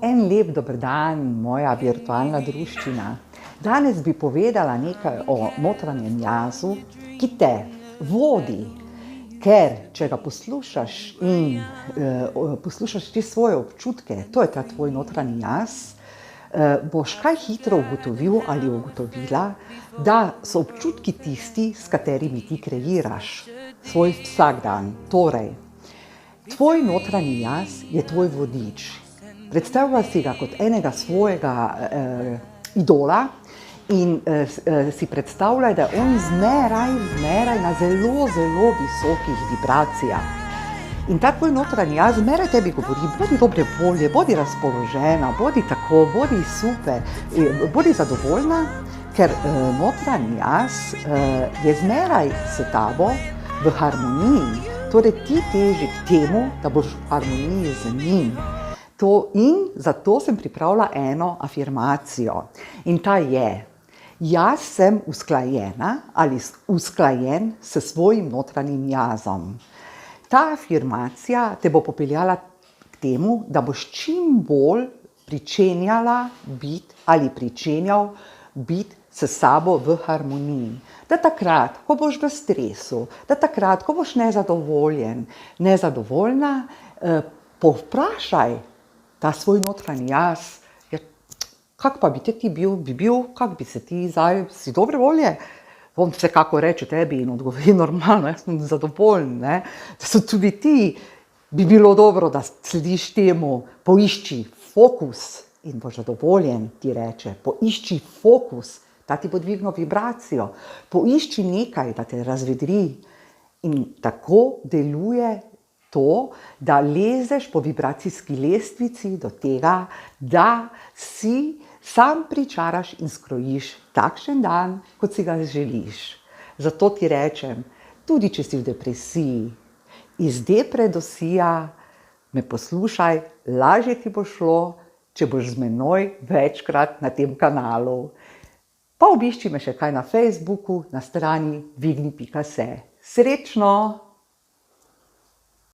En lep dober dan, moja virtualna druščina. Danes bi povedala nekaj o notranjem jazu, ki te vodi, ker če ga poslušaš in poslušaš te svoje občutke, to je ta tvoj notranji jaz, boš kaj hitro ugotovil ali ugotovila, da so občutki tisti, s katerimi ti kreiraš svoj vsakdan. Torej, tvoj notranji jaz je tvoj vodič. Predstavljaj si ga kot enega svojega idola in si predstavljaj, da je on zmeraj na zelo visokih vibracijah. In ta tvoj notranji jaz zmeraj tebi govori, bodi dobre volje, bodi razpoložena, bodi tako, bodi super, bodi zadovoljna, ker notranji jaz je zmeraj s tabo v harmoniji. Torej ti teži k temu, da boš v harmoniji z njim. In zato sem pripravila eno afirmacijo. In ta je: jaz sem usklajena ali usklajen s svojim notranjim jazom. Ta afirmacija te bo popeljala k temu, da boš čim bolj pričenjala biti ali pričenjal biti s sabo v harmoniji. Da takrat, ko boš v stresu, da takrat, ko boš nezadovoljen, nezadovoljna, povprašaj ta svoj notranji jaz, kak pa bi ti bil, kak bi se ti zdaj, si dobre volje? On vsekako reče tebi in odgovori normalno, jaz sem zadovoljen, da so tudi ti, bi bilo dobro, da slediš temu, poišči fokus in boš zadovoljen, ti reče, poišči fokus, da ti bo dvignil vibracijo, poišči nekaj, da te razvedri in tako deluje to, da lezeš po vibracijski lestvici do tega, da si sam pričaraš in skrojiš takšen dan, kot si ga želiš. Zato ti rečem, tudi če si v depresiji, iz depresije me poslušaj, lažje ti bo šlo, če boš z menoj večkrat na tem kanalu. Pa obišči me še kaj na Facebooku, na strani dvigni.se. Srečno!